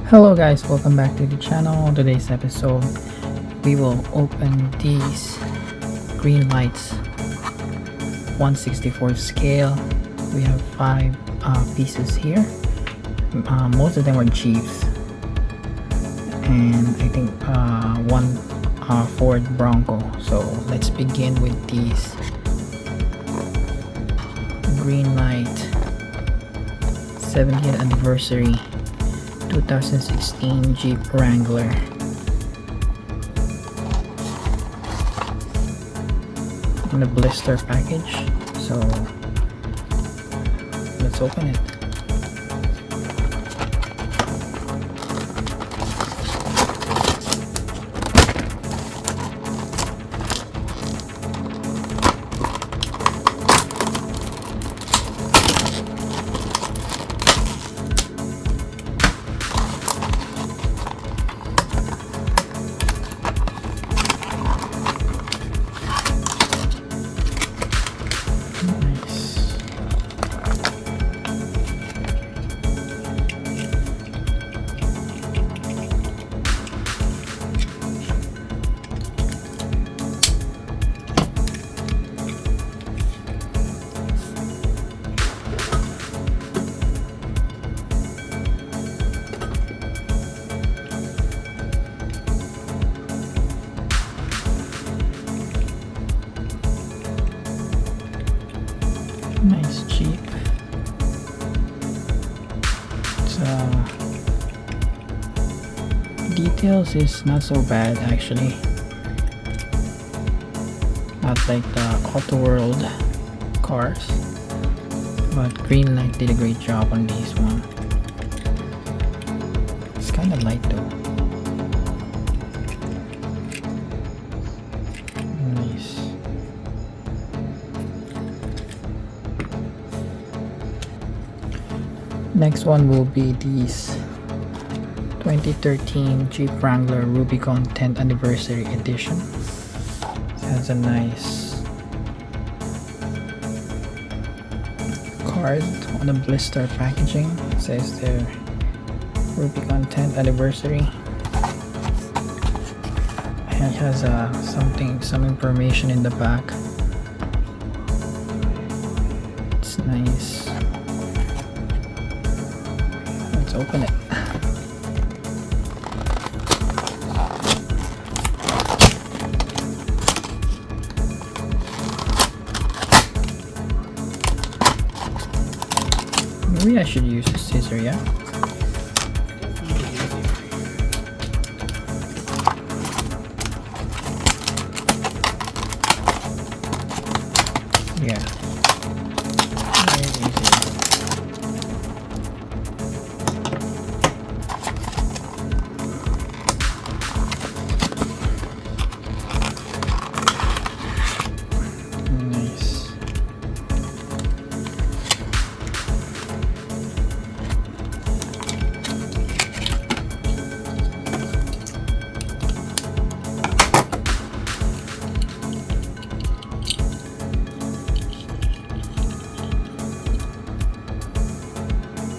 Hello guys, welcome back to the channel. Today's episode we will open these Greenlights 1/64 scale. We have 5 pieces here. Most of them are Jeeps, and I think one Ford Bronco. So let's begin with these Greenlight 70th anniversary 2016 Jeep Wrangler. In the blister package, so let's open it. Nice Jeep. Details is not so bad actually. Not like the Auto World cars, but Greenlight did a great job on this one. It's kind of light though. Nice. Next one will be these 2013 Jeep Wrangler Rubicon 10th Anniversary Edition. It has a nice card on the blister packaging. It says there Rubicon 10th Anniversary. And it has some information in the back. It's nice. Let's open it. Maybe I should use a scissor, yeah? Yeah. Very easy. Nice.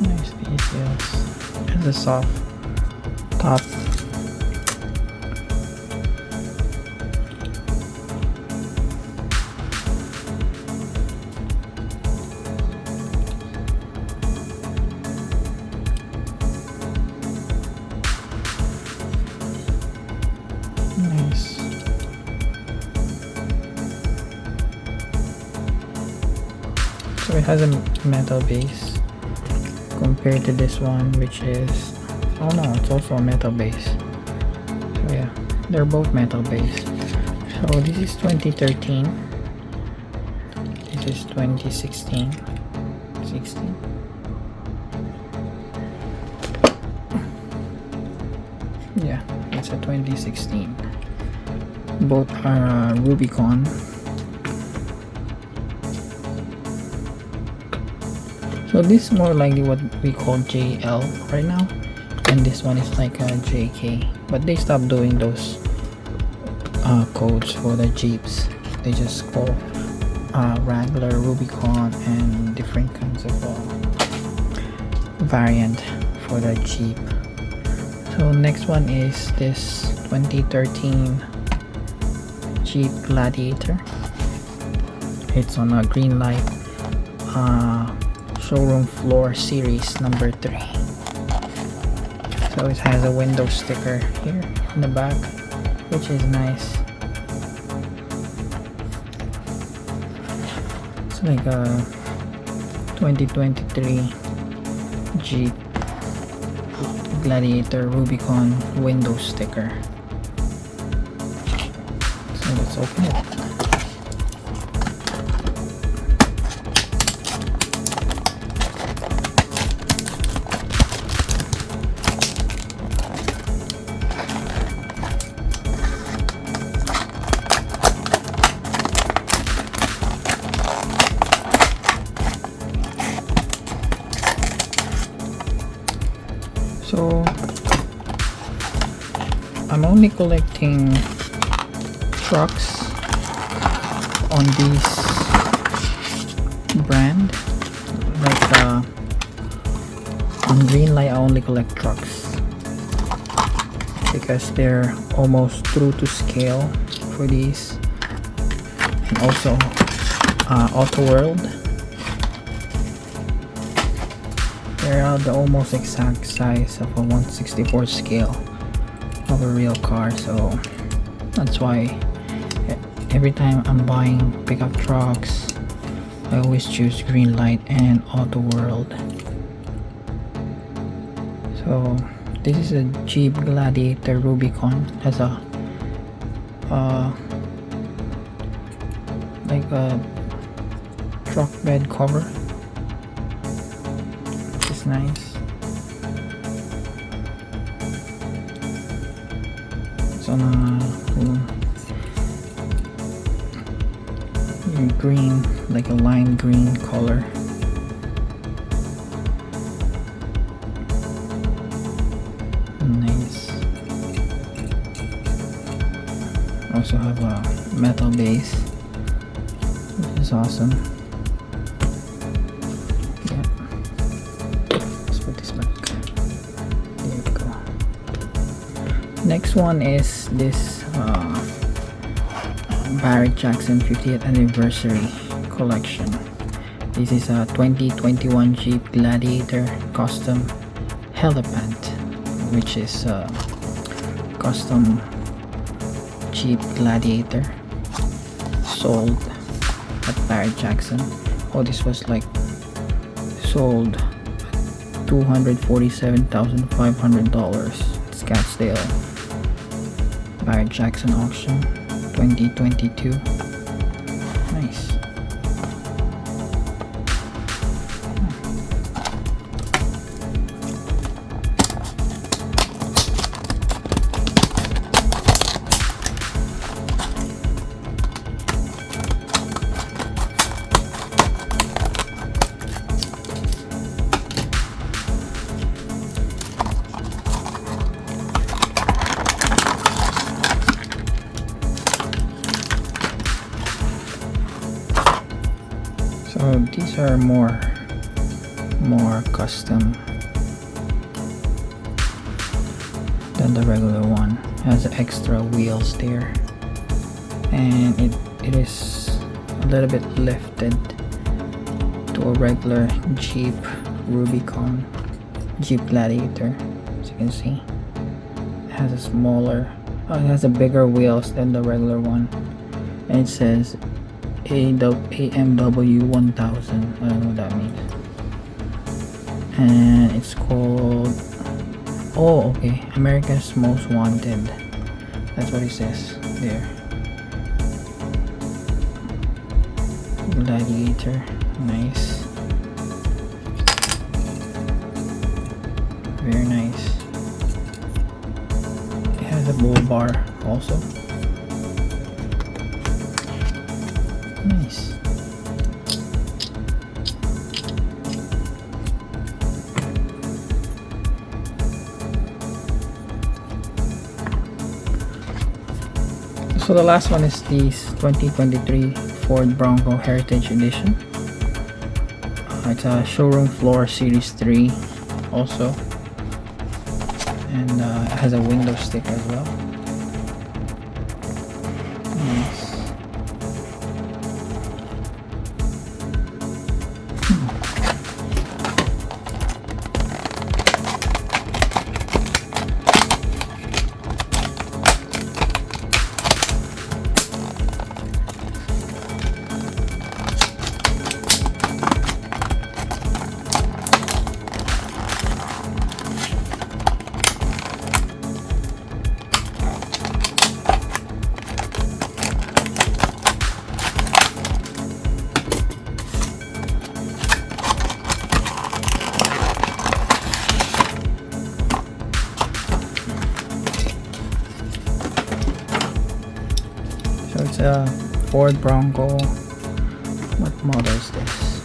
Nice details. And the soft top. Nice. So it has a metal base compared to this one, which is, oh no, it's also a metal base. So yeah, they're both metal base. So this is 2013, this is 2016. Yeah, it's a 2016. Both are Rubicon. So this is more likely what we call JL right now, and this one is like a JK, but they stopped doing those codes for the Jeeps. They just call Wrangler, Rubicon, and different kinds of variant for the Jeep So next one is this 2013 Jeep Gladiator. It's on a Greenlight showroom floor series number 3. So it has a window sticker here in the back, which is nice. It's like a 2023 Jeep Gladiator Rubicon window sticker. So let's open it. So I'm only collecting trucks on this brand. Like on Greenlight I only collect trucks because they're almost true to scale for these, and also Auto World, they're the almost exact size of a 1/64 scale of a real car. So that's why every time I'm buying pickup trucks, I always choose Greenlight and Auto World. So this is a Jeep Gladiator Rubicon. Has a like a truck bed cover. It's nice. It's on a green, like a lime green color. Nice. Also have a metal base, which is awesome. Yeah. Let's put this back. There we go. Next one is this Barrett Jackson 50th anniversary collection. This is a 2021 Jeep Gladiator custom helipad, which is a custom Jeep Gladiator sold at Barrett Jackson. Oh, this was like sold at $247,500 at Scottsdale Barrett Jackson auction 2022. Nice. So these are more custom than the regular one. It has extra wheels there, and it is a little bit lifted to a regular Jeep Rubicon, Jeep Gladiator. As you can see, it has a it has a bigger wheels than the regular one, and it says AMW 1000. I don't know what that means. And it's called, oh okay, America's Most Wanted. That's what it says there. Gladiator. Nice. Very nice. It has a bull bar also. Nice. So the last one is this 2023 Ford Bronco Heritage Edition. It's a showroom floor series 3 also, and it has a window sticker as well. Nice. So it's a Ford Bronco. What model is this?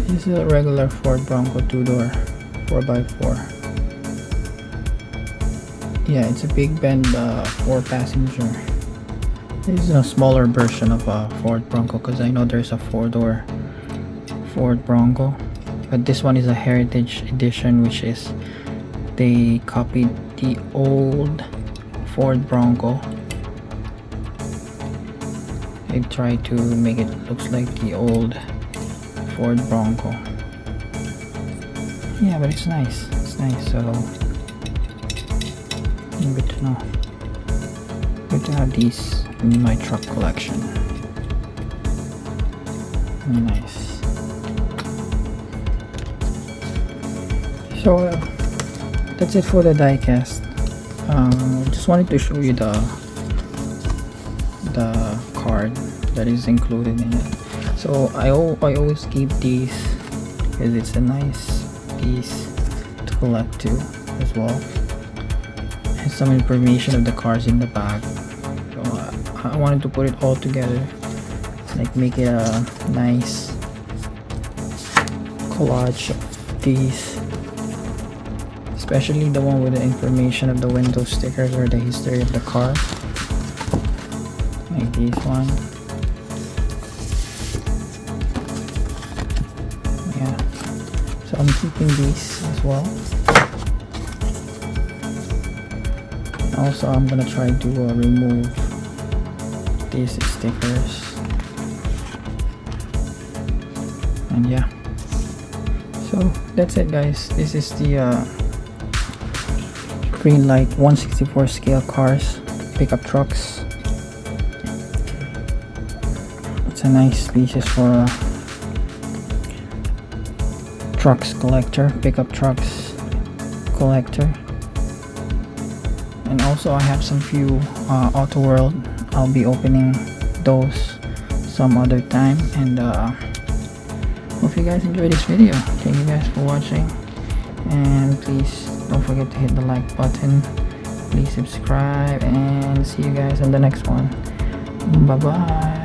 This is a regular Ford Bronco 2-door 4x4. Yeah, it's a big bend 4-passenger. This is a smaller version of a Ford Bronco, because I know there's a 4-door Ford Bronco, but this one is a Heritage Edition, which is they copied the old Ford Bronco. They tried to make it looks like the old Ford Bronco. Yeah, but it's nice. It's nice. So good to know. Good to have these in my truck collection. Nice. So that's it for the diecast. Just wanted to show you the card that is included in it. So I always keep these because it's a nice piece to collect too as well. And some information of the cars in the back. So I wanted to put it all together, like make it a nice collage of these, especially the one with the information of the window stickers or the history of the car, like this one. Yeah, so I'm keeping these as well. Also, I'm gonna try to remove these stickers, and yeah, so that's it guys. This is the Greenlight 1/64 scale cars, pickup trucks. It's a nice pieces for trucks collector, pickup trucks collector. And also I have some few Auto World. I'll be opening those some other time, and hope you guys enjoy this video. Thank you guys for watching, and please don't forget to hit the like button, please subscribe, and see you guys on the next one. Bye bye.